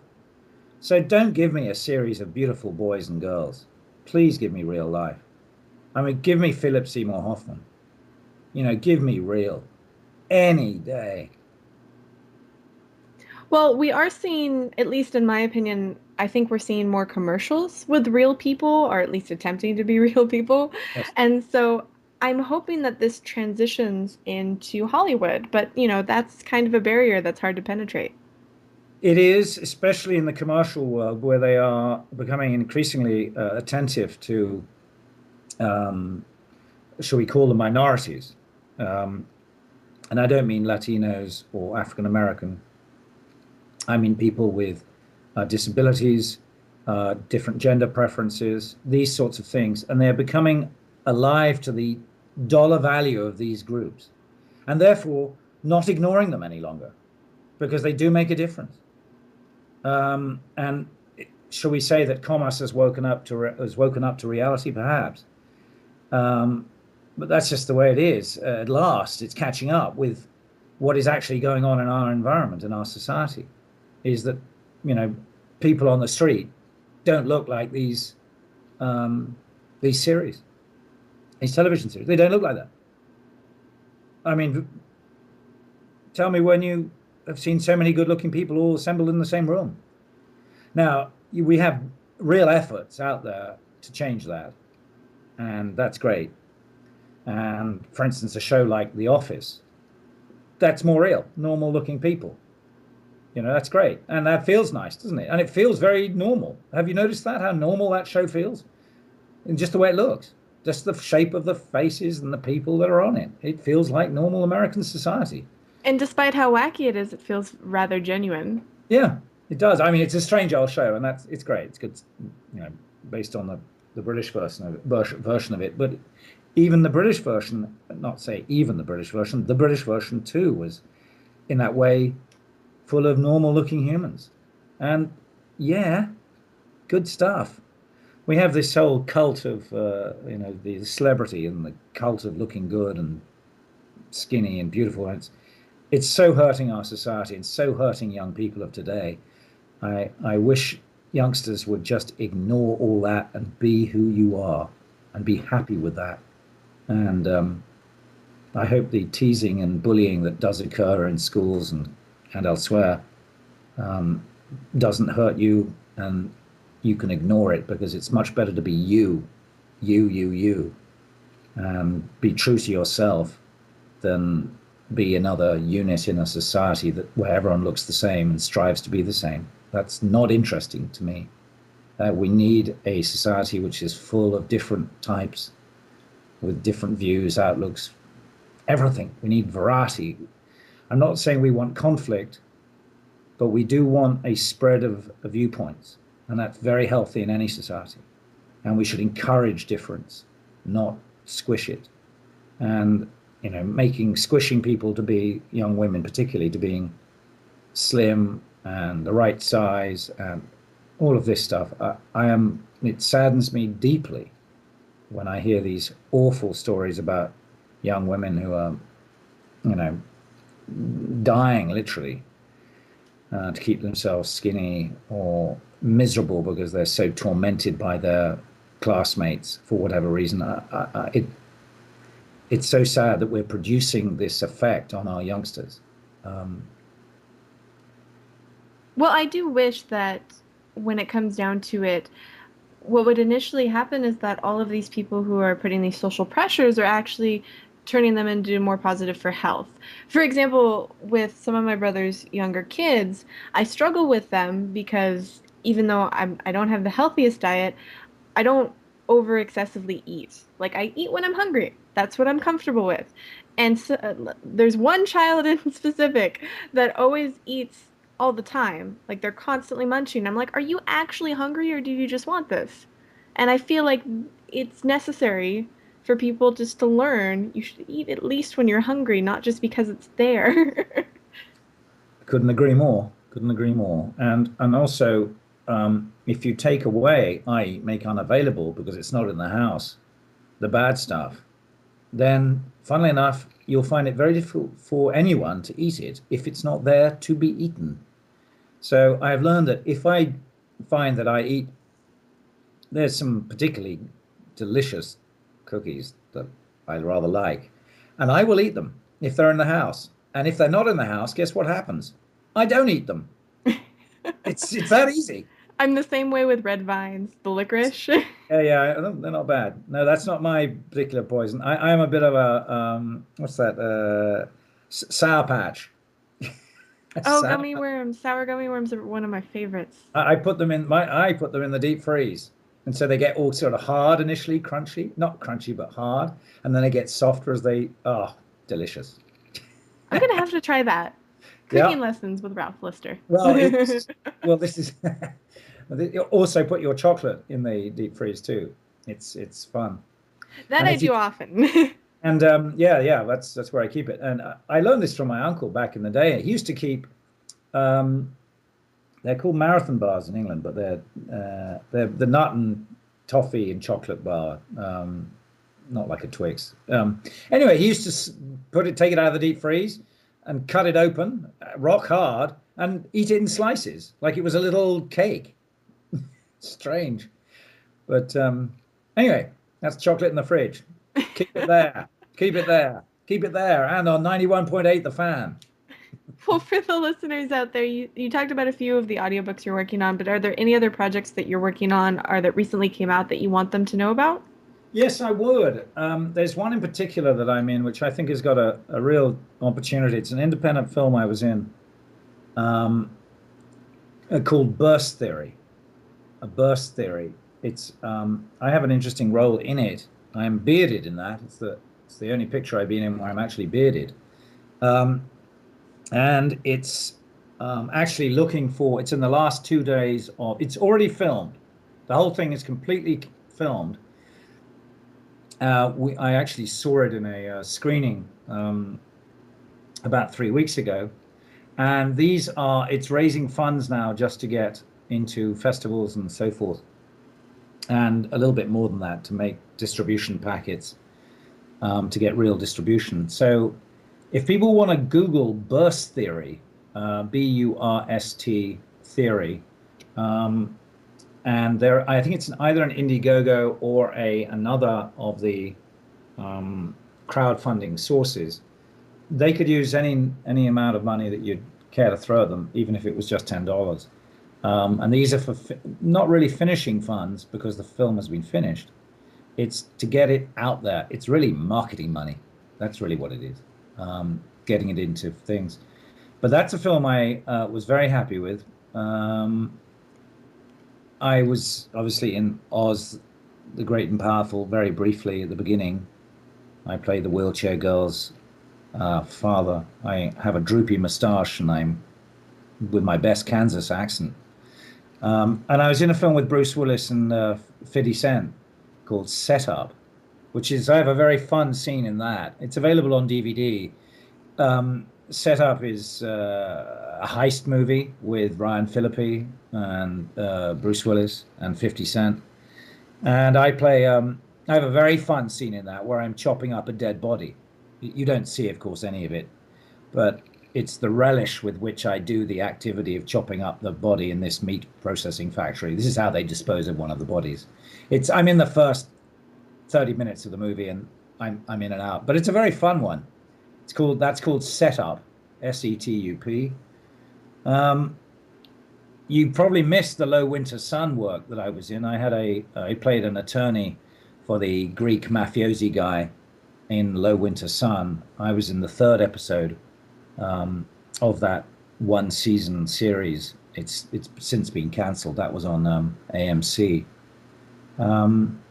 So don't give me a series of beautiful boys and girls. Please give me real life. I mean, give me Philip Seymour Hoffman. You know, give me real any day. Well, we are seeing, at least in my opinion, I think we're seeing more commercials with real people, or at least attempting to be real people. Yes. And so I'm hoping that this transitions into Hollywood, but you know, that's kind of a barrier that's hard to penetrate. It is, especially in the commercial world, where they are becoming increasingly attentive to, um, shall we call them minorities? Um, and I don't mean Latinos or African American. I mean people with disabilities, different gender preferences, these sorts of things. And they're becoming alive to the dollar value of these groups and therefore not ignoring them any longer because they do make a difference. And shall we say that commerce has woken up to reality, perhaps? Um, but that's just the way it is. At last, it's catching up with what is actually going on in our environment, in our society. Is that you know people on the street don't look like um, these series, these television series. They don't look like that. I mean, tell me when you have seen so many good-looking people all assembled in the same room. Now, we have real efforts out there to change that, and that's great. And for instance, a show like The Office, that's more real, normal looking people. You know, that's great. And that feels nice, doesn't it? And it feels very normal. Have you noticed that, how normal that show feels? And just the way it looks. just the shape of the faces and the people that are on it. It feels like normal American society. And despite how wacky it is, it feels rather genuine. Yeah, it does. I mean, it's a strange old show, and it's great. It's good, based on the British version of it. But even the British version, not say even the British version too was in that way full of normal-looking humans, and yeah, good stuff. We have this whole cult of the celebrity and the cult of looking good and skinny and beautiful. And it's so hurting our society and so hurting young people of today. I wish youngsters would just ignore all that and be who you are and be happy with that. And I hope the teasing and bullying that does occur in schools and elsewhere um, doesn't hurt you and you can ignore it, because it's much better to be you, and be true to yourself than be another unit in a society where everyone looks the same and strives to be the same. That's not interesting to me. We need a society which is full of different types with different views, outlooks, everything. We need variety. I'm not saying we want conflict, but we do want a spread of viewpoints, and that's very healthy in any society. And we should encourage difference, not squish it. And making squishing people to be young women, particularly to being slim and the right size and all of this stuff. It saddens me deeply when I hear these awful stories about young women who are, you know, dying literally to keep themselves skinny or miserable because they're so tormented by their classmates for whatever reason. It's so sad that we're producing this effect on our youngsters. Um, Well, I do wish that when it comes down to it, what would initially happen is that all of these people who are putting these social pressures are actually turning them into more positive for health. For example, with some of my brother's younger kids, I struggle with them because even though I don't have the healthiest diet, I don't over excessively eat. Like I eat when I'm hungry. That's what I'm comfortable with. And so, there's one child in specific that always eats all the time. Like they're constantly munching. I'm like, "Are you actually hungry or do you just want this?" And I feel like it's necessary for people just to learn you should eat at least when you're hungry, not just because it's there. couldn't agree more. Couldn't agree more. And also, if you take away, i.e., make unavailable because it's not in the house, the bad stuff, then, funnily enough, you'll find it very difficult for anyone to eat it if it's not there to be eaten. So I've learned that if I find that I eat, there's some particularly delicious cookies that I rather like, and I will eat them if they're in the house. And if they're not in the house, guess what happens? I don't eat them. It's that easy. I'm the same way with red vines, the licorice. Yeah, yeah, they're not bad. No, that's not my particular poison. I am a bit of a what's that? Sour patch. Oh, Sour. gummy worms. Sour gummy worms are one of my favorites. I put them in the deep freeze, and so they get all sort of hard initially, crunchy, not crunchy but hard, and then they get softer as they delicious. I'm gonna have to try that. Cooking Yeah. lessons with Ralph Lister. Well, this is you also put your chocolate in the deep freeze too. It's fun. That And I if you do often. and yeah, yeah, that's where I keep it. And I learned this from my uncle back in the day. He used to keep um, they're called marathon bars in England, but they're the nut and toffee and chocolate bar, not like a Twix. Anyway, he used to take it out of the deep freeze and cut it open, rock hard, and eat it in slices like it was a little cake. Strange, but anyway, that's chocolate in the fridge. Keep it there. Keep it there. Keep it there. And on 91.8, the fan. Well, for the listeners out there, you talked about a few of the audiobooks you're working on, but are there any other projects that you're working on or that recently came out that you want them to know about? Yes, I would. There's one in particular that I'm in, which I think has got a real opportunity. It's an independent film I was in um, called Burst Theory. A burst theory. It's I have an interesting role in it I am bearded in that. It's the only picture I've been in where I'm actually bearded. Um, and it's actually looking for. It's in the last 2 days of. It's already filmed. The whole thing is completely filmed. I actually saw it in a screening about 3 weeks ago, and it's raising funds now just to get into festivals and so forth, and a little bit more than that to make distribution packets to get real distribution. So if people want to Google burst theory, Burst theory, um, and there, I think it's either an Indiegogo or a another of the um, crowdfunding sources. They could use any amount of money that you'd care to throw at them, even if it was just $10. And these are for not really finishing funds because the film has been finished. It's to get it out there. It's really marketing money. That's really what it is. Getting it into things. But that's a film I was very happy with. I was obviously in Oz, the Great and Powerful, very briefly at the beginning. I played the wheelchair girl's father. I have a droopy mustache and I'm with my best Kansas accent. And I was in a film with Bruce Willis and 50 Cent called Setup, which is, I have a very fun scene in that. It's available on DVD. Setup is a heist movie with Ryan Phillippe and Bruce Willis and 50 Cent. And I have a very fun scene in that where I'm chopping up a dead body. You don't see, of course, any of it, but it's the relish with which I do the activity of chopping up the body in this meat processing factory. This is how they dispose of one of the bodies. I'm in the first 30 minutes of the movie and I'm in and out, but it's a very fun one. That's called Setup, Setup. Um, you probably missed the Low Winter Sun work that I was in. I played an attorney for the Greek mafiosi guy in Low Winter Sun. I was in the third episode of that one season series. It's since been cancelled. That was on AMC. Um,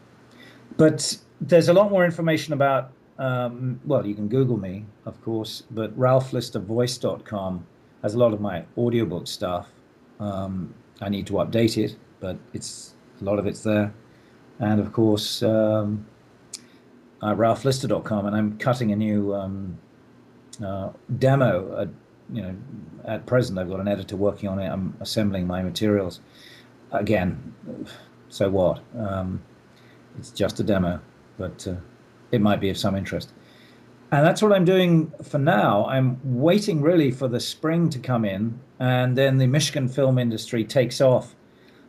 but there's a lot more information about. Well, you can Google me, of course, but ralphlistervoice.com has a lot of my audiobook stuff. I need to update it, but a lot of it's there. And of course, ralphlister.com, and I'm cutting a new demo. At present, I've got an editor working on it. I'm assembling my materials. Again, so what? It's just a demo, but it might be of some interest. And that's what I'm doing for now. I'm waiting really for the spring to come in, and then the Michigan film industry takes off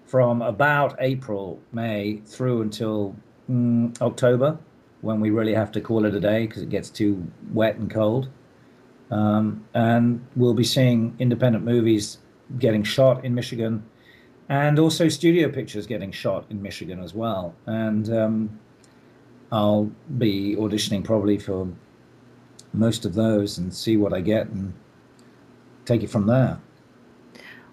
from about April, May through until October, when we really have to call it a day because it gets too wet and cold. And we'll be seeing independent movies getting shot in Michigan and also studio pictures getting shot in Michigan as well. And I'll be auditioning probably for most of those and see what I get and take it from there.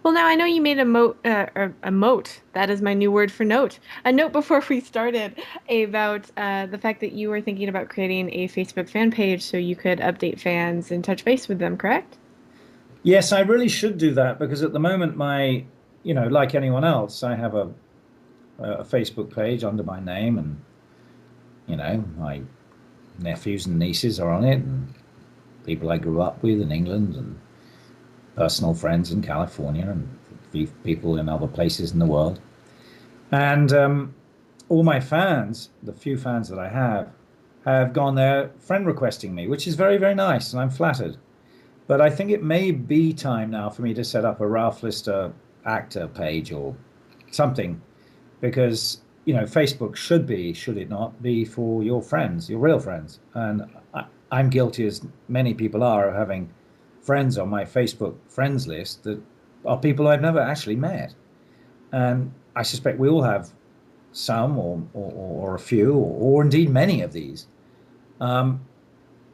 Well, now I know you made a moat. That is my new word for note. A note before we started about the fact that you were thinking about creating a Facebook fan page so you could update fans and touch base with them, correct? Yes, I really should do that because at the moment, like anyone else, I have a Facebook page under my name, and my nephews and nieces are on it, and people I grew up with in England, and personal friends in California, and people in other places in the world. And all my fans, the few fans that I have gone there friend requesting me, which is very, very nice, and I'm flattered. But I think it may be time now for me to set up a Ralph Lister actor page or something, because Facebook should it not be for your friends, your real friends? And I'm guilty, as many people are, of having friends on my Facebook friends list that are people I've never actually met. And I suspect we all have some or a few or indeed many of these. Um,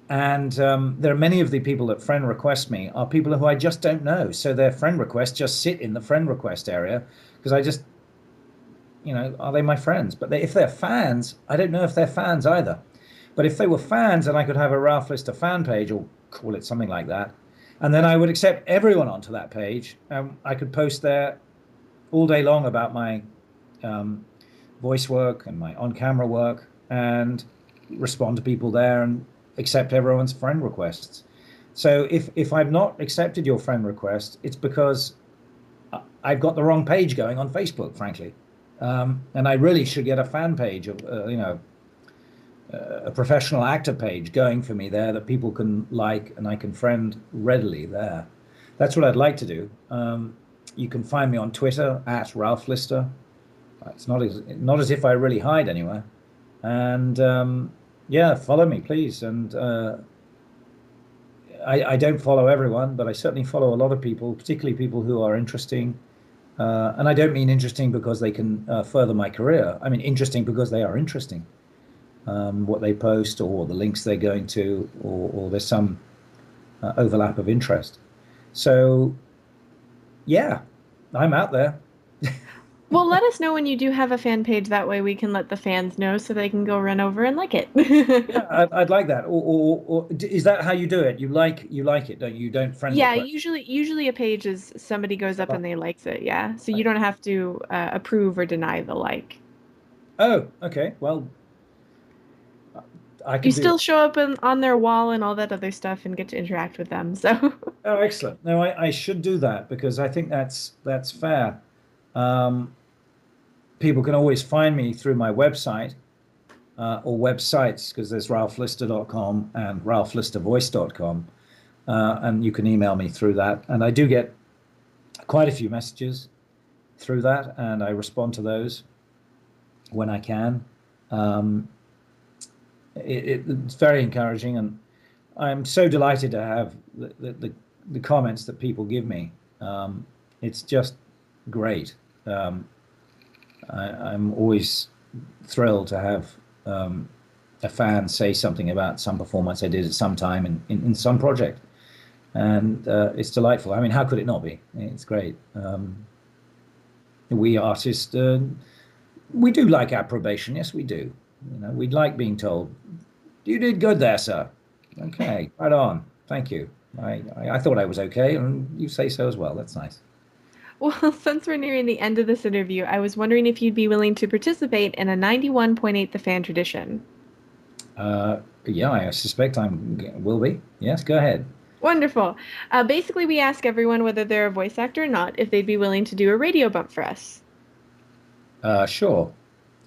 and there are many of the people that friend request me are people who I just don't know. So their friend requests just sit in the friend request area because are they my friends? But if they're fans, I don't know if they're fans either. But if they were fans and I could have a Ralph Lister fan page or call it something like that, and then I would accept everyone onto that page, I could post there all day long about my um, voice work and my on-camera work and respond to people there and accept everyone's friend requests. So if I've not accepted your friend request, it's because I've got the wrong page going on Facebook, frankly. And I really should get a fan page of, a professional actor page going for me there that people can like and I can friend readily there. That's what I'd like to do. You can find me on Twitter at Ralph Lister. It's not as if I really hide anywhere. And yeah, follow me, please. And I don't follow everyone, but I certainly follow a lot of people, particularly people who are interesting. And I don't mean interesting because they can further my career. I mean interesting because they are interesting. What they post or the links they're going to, or there's some overlap of interest. So yeah, I'm out there. Well, let us know when you do have a fan page. That way we can let the fans know so they can go run over and like it. Yeah, I'd like that. Or is that how you do it? You like it, don't you? You don't friend Yeah, request. usually a page is somebody goes up and they likes it. Yeah, so you don't have to approve or deny the like. Oh, okay. Well, I You can do still that. show up on their wall and all that other stuff and get to interact with them. So Oh, excellent. No, I should do that because I think that's fair. Um, People can always find me through my website or websites because there's ralphlister.com and ralphlistervoice.com. And you can email me through that. And I do get quite a few messages through that, and I respond to those when I can. Um, it's very encouraging, and I'm so delighted to have the comments that people give me. It's just great. Um, I'm always thrilled to have a fan say something about some performance I did at some time in some project. And it's delightful. I mean, how could it not be? It's great. We artists, we do like approbation. Yes, we do. We'd like being told, "You did good there, sir." Okay, right on. Thank you. I thought I was okay, and you say so as well. That's nice. well, since we're nearing the end of this interview, I was wondering if you'd be willing to participate in a 91.8 The Fan tradition. Yeah, I suspect I will be. Yes, go ahead. Wonderful. Basically, we ask everyone whether they're a voice actor or not if they'd be willing to do a radio bump for us. Sure,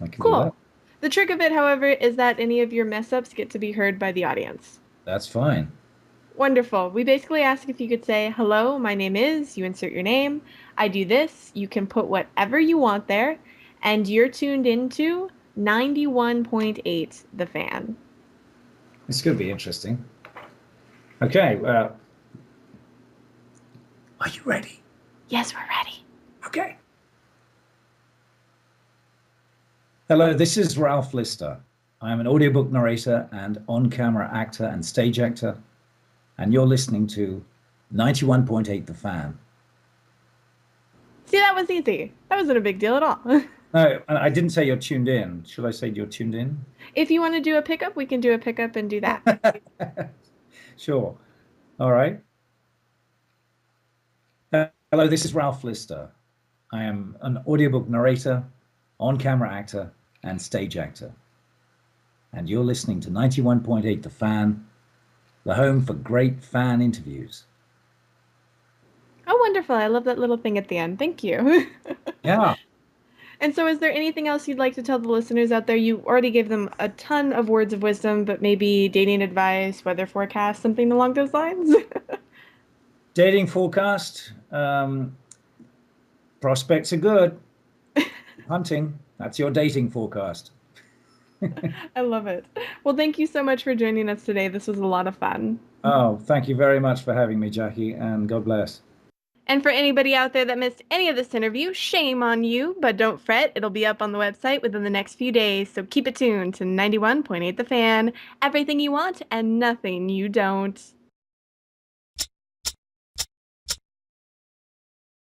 I can do that. Cool. The trick of it, however, is that any of your mess ups get to be heard by the audience. That's fine. Wonderful. We basically ask if you could say, "Hello, my name is," you insert your name, "I do this," you can put whatever you want there, and you're tuned into 91.8 The Fan. It's going to be interesting. Okay, are you ready? Yes, we're ready. Okay. Hello, this is Ralph Lister. I am an audiobook narrator and on-camera actor and stage actor, and you're listening to 91.8 The Fan. See, that was easy. That wasn't a big deal at all. No, I didn't say you're tuned in. Should I say you're tuned in? If you want to do a pickup, we can do a pickup and do that. Sure. All right. Hello, this is Ralph Lister. I am an audiobook narrator, on-camera actor, and stage actor. And you're listening to 91.8 The Fan, the home for great fan interviews. Oh, wonderful. I love that little thing at the end. Thank you. Yeah. And so, is there anything else you'd like to tell the listeners out there? You already gave them a ton of words of wisdom, but maybe dating advice, weather forecast, something along those lines? Dating forecast. Prospects are good. Hunting. That's your dating forecast. I love it. Well, thank you so much for joining us today. This was a lot of fun. Oh, thank you very much for having me, Jackie, and God bless. And for anybody out there that missed any of this interview, shame on you, but don't fret, it'll be up on the website within the next few days, so keep it tuned to 91.8 The Fan, everything you want and nothing you don't.